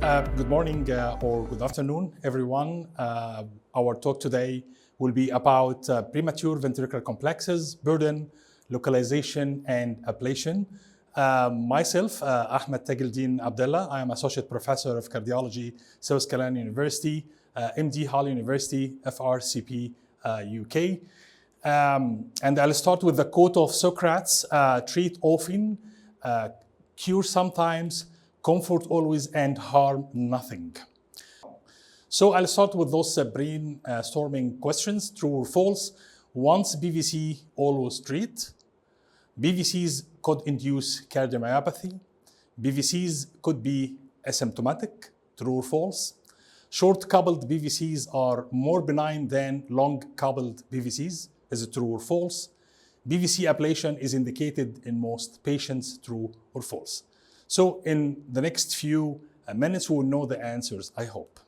Good morning or good afternoon, everyone. Our talk today will be about premature ventricular complexes, burden, localization, and ablation. Myself, Ahmed Tageldien Abdellah, I am Associate Professor of Cardiology, South Carolina University, MD Hall University, FRCP, UK. And I'll start with the quote of Socrates, treat often, cure sometimes, comfort always, and harm nothing. So I'll start with those brainstorming questions, true or false. Once PVC, always treat. PVCs could induce cardiomyopathy. PVCs could be asymptomatic, true or false. Short-coupled PVCs are more benign than long-coupled PVCs, is it true or false? PVC ablation is indicated in most patients, true or false? So in the next few minutes, we will know the answers, I hope.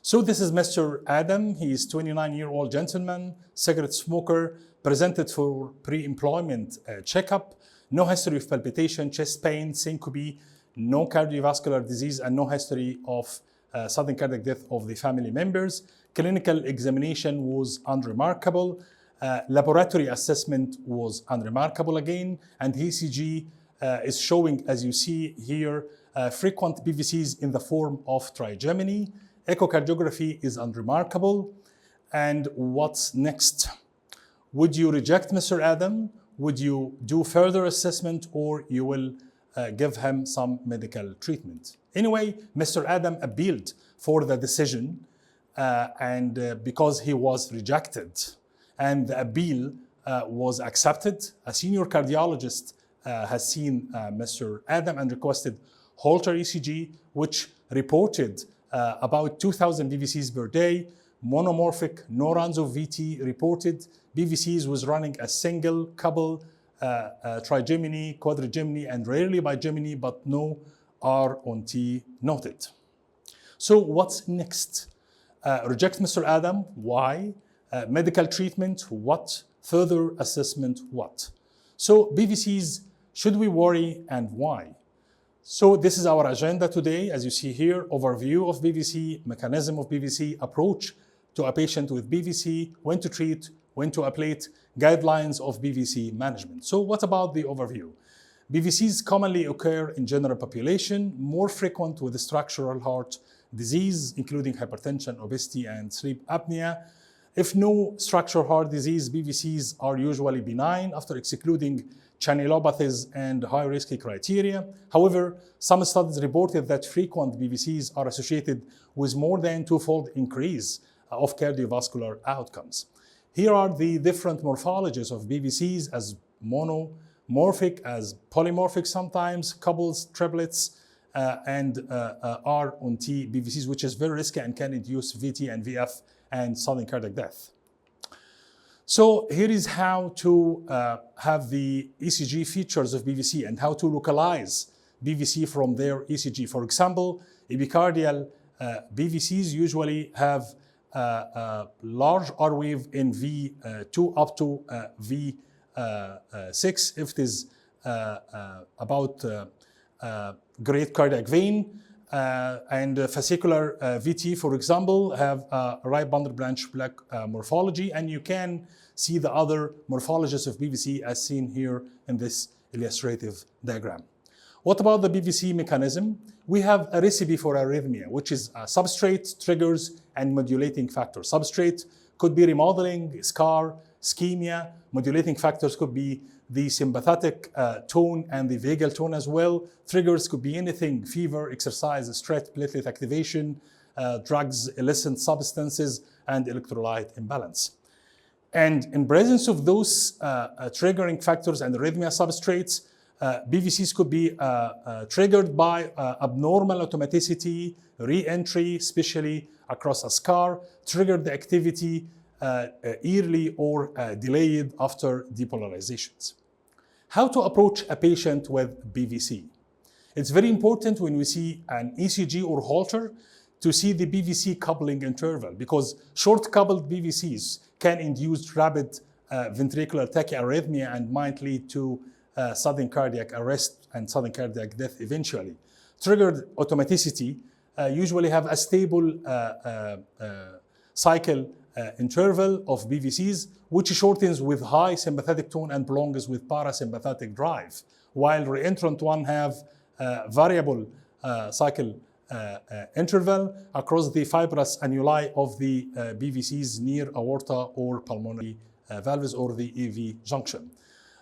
So this is Mr. Adam. He is 29-year-old gentleman, cigarette smoker, presented for pre-employment checkup, no history of palpitation, chest pain, syncope, no cardiovascular disease, and no history of sudden cardiac death of the family members. Clinical examination was unremarkable. Laboratory assessment was unremarkable again, and ECG is showing, as you see here, frequent PVCs in the form of trigeminy. Echocardiography is unremarkable. And what's next? Would you reject Mr. Adam? Would you do further assessment, or you will give him some medical treatment? Anyway, Mr. Adam appealed for the decision because he was rejected, and the appeal was accepted. A senior cardiologist has seen Mr. Adam and requested Holter ECG, which reported about 2,000 PVCs per day, monomorphic, no runs of VT reported. PVCs was running a single, couple, trigeminy, quadrigeminy, and rarely bigeminy, but no R on T noted. So what's next? Reject Mr. Adam, why? Medical treatment, what? Further assessment, what? So PVCs, should we worry, and why? So this is our agenda today. As you see here, overview of PVC, mechanism of PVC, approach to a patient with PVC, when to treat, when to ablate, guidelines of PVC management. So what about the overview? PVCs commonly occur in general population, more frequent with structural heart disease, including hypertension, obesity, and sleep apnea. If no structural heart disease, PVCs are usually benign after excluding channelopathies and high-risk criteria. However, some studies reported that frequent PVCs are associated with more than twofold increase of cardiovascular outcomes. Here are the different morphologies of PVCs as monomorphic, as polymorphic sometimes, couples, triplets, and R on T PVCs, which is very risky and can induce VT and VF and sudden cardiac death. So here is how to have the ECG features of PVC and how to localize PVC from their ECG. For example, epicardial PVCs usually have large R wave in V2 up to V6 if it is about great cardiac vein. And fascicular VT, for example, have right bundle branch black morphology, and you can see the other morphologies of PVC as seen here in this illustrative diagram. What about the PVC mechanism? We have a recipe for arrhythmia, which is substrate, triggers, and modulating factors. Substrate could be remodeling, scar, ischemia. Modulating factors could be the sympathetic tone and the vagal tone as well. Triggers could be anything: fever, exercise, stress, platelet activation, drugs, illicit substances, and electrolyte imbalance. And in presence of those triggering factors and arrhythmia substrates, PVCs could be triggered by abnormal automaticity, re-entry, especially across a scar, triggered the activity early or delayed after depolarizations. How to approach a patient with PVC? It's very important when we see an ECG or Holter to see the PVC coupling interval, because short-coupled PVCs can induce rapid ventricular tachyarrhythmia and might lead to sudden cardiac arrest and sudden cardiac death eventually. Triggered automaticity usually have a stable cycle interval of PVCs, which shortens with high sympathetic tone and prolongs with parasympathetic drive, while reentrant one have variable cycle interval across the fibrous annuli of the PVCs near aorta or pulmonary valves or the AV junction.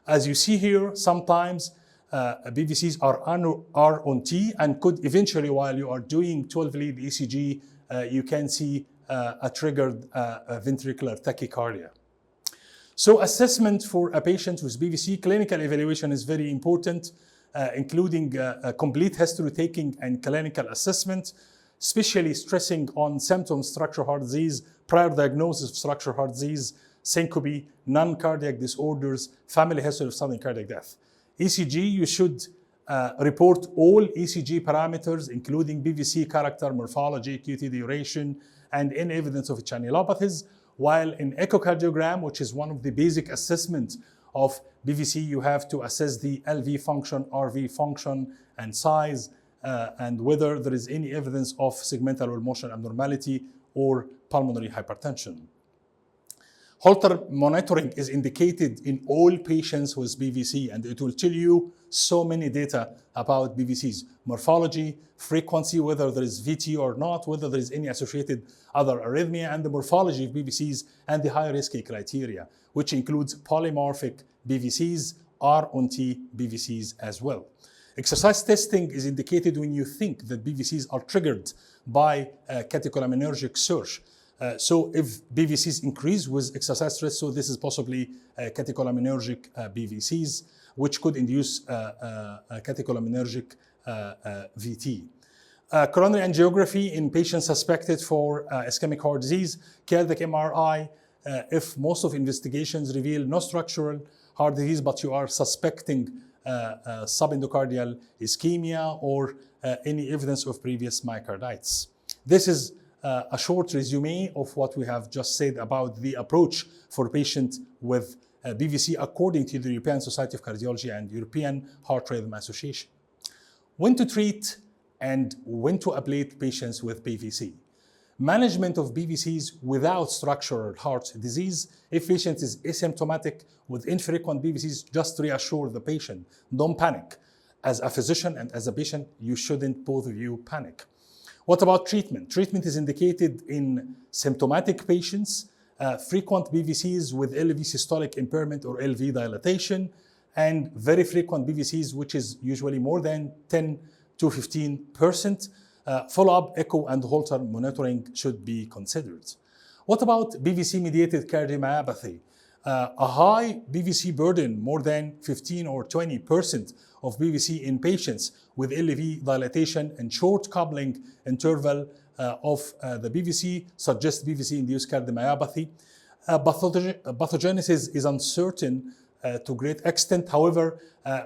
As you see here, sometimes PVCs are on T and could eventually, while you are doing 12-lead ECG, you can see a triggered ventricular tachycardia. So assessment for a patient with PVC, clinical evaluation is very important, including a complete history taking and clinical assessment, especially stressing on symptoms, structural heart disease, prior diagnosis of structural heart disease, syncope, non-cardiac disorders, family history of sudden cardiac death. ECG, you should report all ECG parameters, including PVC character, morphology, QT duration, and any evidence of channelopathies, while in echocardiogram, which is one of the basic assessments of PVC, you have to assess the LV function, RV function, and size, and whether there is any evidence of segmental wall motion abnormality or pulmonary hypertension. Holter monitoring is indicated in all patients with PVC, and it will tell you so many data about PVCs: morphology, frequency, whether there is VT or not, whether there is any associated other arrhythmia, and the morphology of PVCs and the high-risk criteria, which includes polymorphic PVCs, R-on-T PVCs as well. Exercise testing is indicated when you think that PVCs are triggered by catecholaminergic surge. So if PVCs increase with exercise stress, so this is possibly catecholaminergic PVCs, which could induce catecholaminergic VT. Coronary angiography in patients suspected for ischemic heart disease, cardiac MRI, if most of investigations reveal no structural heart disease, but you are suspecting subendocardial ischemia or any evidence of previous myocarditis. This is a short resume of what we have just said about the approach for patients with PVC according to the European Society of Cardiology and European Heart Rhythm Association. When to treat and when to ablate patients with PVC. Management of PVCs without structural heart disease. If patient is asymptomatic with infrequent PVCs, just reassure the patient. Don't panic. As a physician and as a patient, you shouldn't, both of you, panic. What about treatment? Treatment is indicated in symptomatic patients, frequent PVCs with LV systolic impairment or LV dilatation, and very frequent PVCs, which is usually more than 10 to 15%. Follow-up echo and Holter monitoring should be considered. What about PVC-mediated cardiomyopathy? A high PVC burden, more than 15 or 20% of PVC in patients with LV dilatation and short coupling interval of the PVC suggests PVC-induced cardiomyopathy. Pathogenesis is uncertain to great extent. However,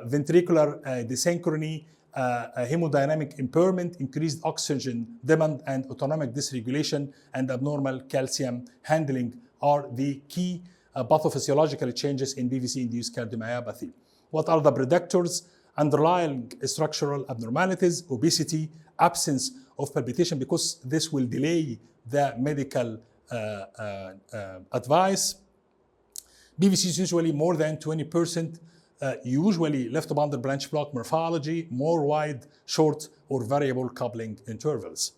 ventricular dysynchrony, hemodynamic impairment, increased oxygen demand, and autonomic dysregulation and abnormal calcium handling are the key pathophysiological changes in PVC-induced cardiomyopathy. What are the predictors? Underlying structural abnormalities, obesity, absence of palpitation, because this will delay the medical advice. PVC is usually more than 20%, usually left bundle branch block morphology, more wide, short, or variable coupling intervals.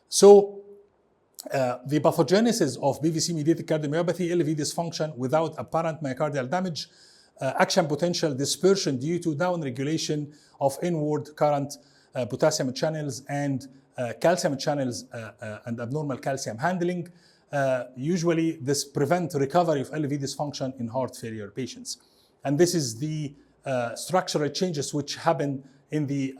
So the pathogenesis of PVC-mediated cardiomyopathy, LV dysfunction without apparent myocardial damage, action potential dispersion due to downregulation of inward current, potassium channels, and calcium channels, and abnormal calcium handling. Usually this prevents recovery of LV dysfunction in heart failure patients. And this is the structural changes which happen in the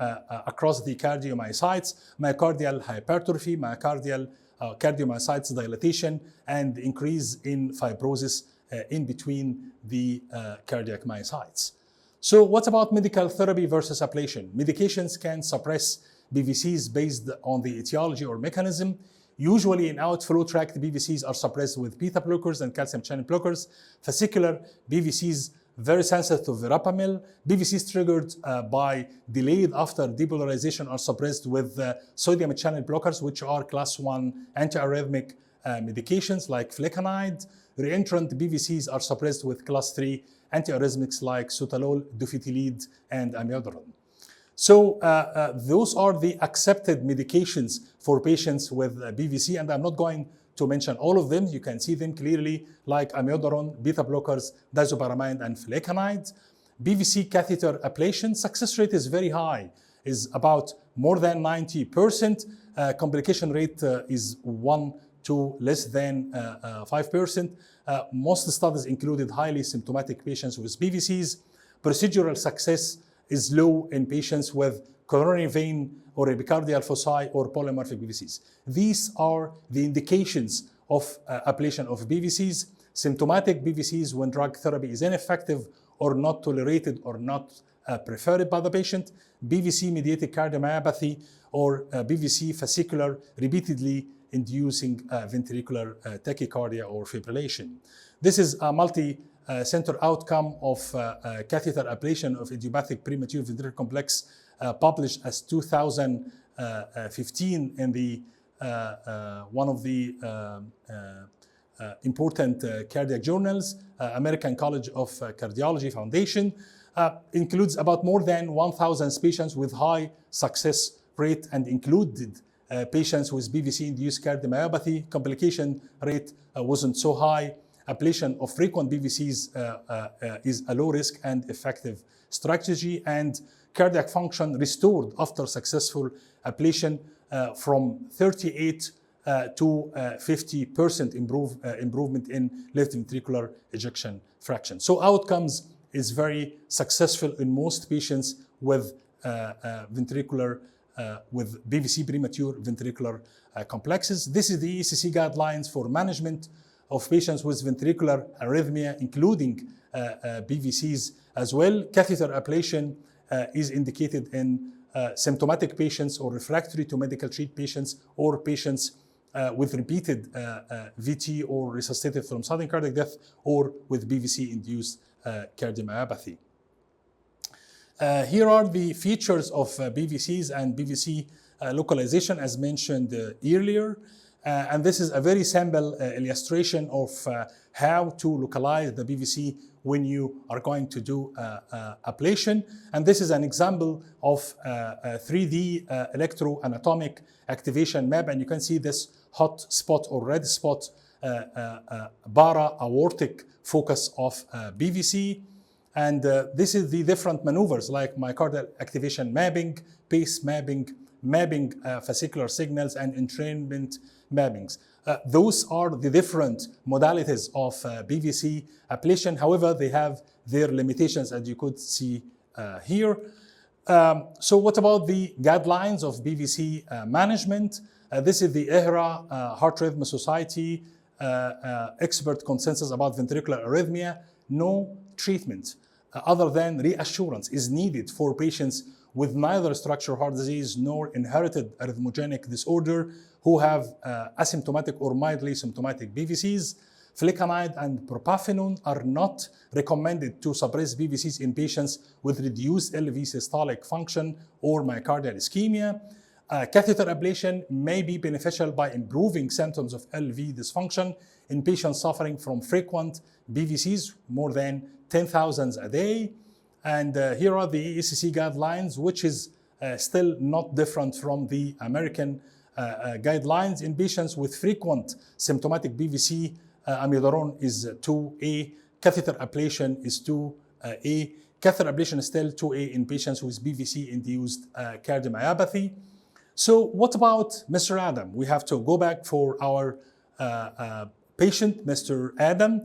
across the cardiomyocytes: myocardial hypertrophy, cardiomyocytes dilatation, and increase in fibrosis in between the cardiac myocytes. So what about medical therapy versus ablation? Medications can suppress PVCs based on the etiology or mechanism. Usually in outflow tract, PVCs are suppressed with beta blockers and calcium channel blockers. Fascicular PVCs very sensitive to verapamil. PVCs triggered by delayed after depolarization are suppressed with sodium channel blockers, which are class 1 antiarrhythmic medications like flecainide. Reentrant PVCs are suppressed with class 3 antiarrhythmics like sotalol, dofetilide, and amiodarone. So those are the accepted medications for patients with PVC, and I'm not going to mention all of them. You can see them clearly, like amiodarone, beta blockers, diazopyramide, and flecainide. PVC catheter ablation success rate is very high, is about more than 90%. Complication rate is 1 to less than 5%. Most studies included highly symptomatic patients with PVCs. Procedural success is low in patients with coronary vein or epicardial foci or polymorphic PVCs. These are the indications of ablation of PVCs. Symptomatic PVCs when drug therapy is ineffective or not tolerated or not preferred by the patient. PVC-mediated cardiomyopathy or PVC fascicular repeatedly inducing ventricular tachycardia or fibrillation. This is a multi-center outcome of catheter ablation of idiopathic premature ventricular complex published as 2015 in the one of the important cardiac journals, American College of Cardiology Foundation. Includes about more than 1,000 patients with high success rate and included patients with PVC-induced cardiomyopathy. Complication rate wasn't so high. Ablation of frequent PVCs is a low risk and effective strategy, and cardiac function restored after successful ablation from 38 to 50% improvement in left ventricular ejection fraction. So outcomes is very successful in most patients with ventricular with PVC premature ventricular complexes. This is the ECC guidelines for management of patients with ventricular arrhythmia, including PVCs as well. Catheter ablation is indicated in symptomatic patients or refractory to medical treat patients or patients with repeated VT or resuscitated from sudden cardiac death or with PVC-induced cardiomyopathy. Here are the features of PVCs and PVC localization as mentioned earlier. And this is a very simple illustration of how to localize the PVC when you are going to do ablation. And this is an example of 3D electroanatomic activation map. And you can see this hot spot or red spot, para-aortic focus of PVC. And this is the different maneuvers like myocardial activation mapping, pace mapping, mapping fascicular signals, and entrainment mappings. Those are the different modalities of PVC ablation. However, they have their limitations, as you could see here. So what about the guidelines of PVC management? This is the EHRA, Heart Rhythm Society, expert consensus about ventricular arrhythmia. No treatment other than reassurance is needed for patients with neither structural heart disease nor inherited arrhythmogenic disorder who have asymptomatic or mildly symptomatic PVCs. Flecainide and propafenone are not recommended to suppress PVCs in patients with reduced LV systolic function or myocardial ischemia. Catheter ablation may be beneficial by improving symptoms of LV dysfunction in patients suffering from frequent PVCs, more than 10,000 a day. And here are the ECC guidelines, which is still not different from the American guidelines. In patients with frequent symptomatic PVC, amiodarone is 2A, catheter ablation is 2A. Catheter ablation is still 2A in patients with PVC-induced cardiomyopathy. So what about Mr. Adam? We have to go back for our patient, Mr. Adam.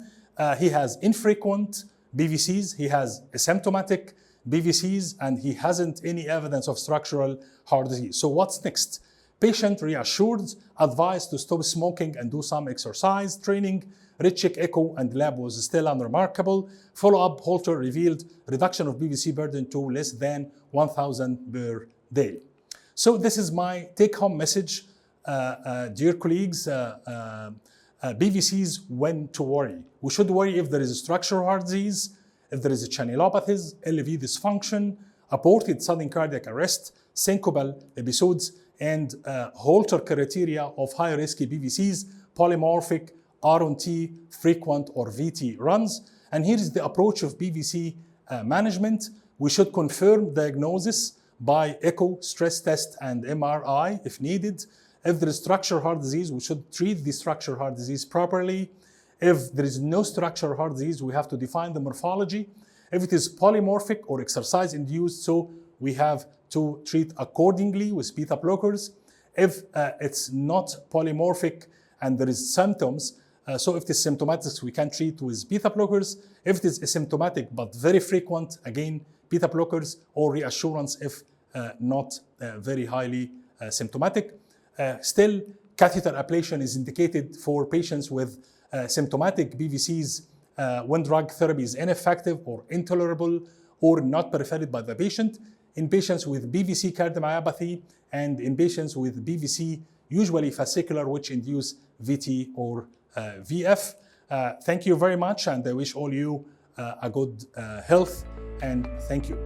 He has infrequent PVCs, he has asymptomatic PVCs, and he hasn't any evidence of structural heart disease. So what's next? Patient reassured, advised to stop smoking and do some exercise training. Red-check echo and lab was still unremarkable. Follow-up Holter revealed reduction of PVC burden to less than 1,000 per day. So this is my take-home message, dear colleagues. PVCs, when to worry. We should worry if there is a structural heart disease, if there is channelopathies, LV dysfunction, aborted sudden cardiac arrest, syncopal episodes, and Holter criteria of high-risk PVCs, polymorphic, R&T, frequent or VT runs. And here is the approach of PVC management. We should confirm diagnosis by echo, stress test, and MRI if needed. If there is structural heart disease, we should treat the structural heart disease properly. If there is no structural heart disease, we have to define the morphology. If it is polymorphic or exercise-induced, so we have to treat accordingly with beta blockers. If it's not polymorphic and there is symptoms, so if it is symptomatic, we can treat with beta blockers. If it is asymptomatic but very frequent, again, beta blockers or reassurance if not very highly symptomatic. Still, catheter ablation is indicated for patients with symptomatic PVCs when drug therapy is ineffective or intolerable or not preferred by the patient, in patients with PVC cardiomyopathy, and in patients with PVC, usually fascicular, which induce VT or VF. Thank you very much, and I wish all you a good health, and thank you.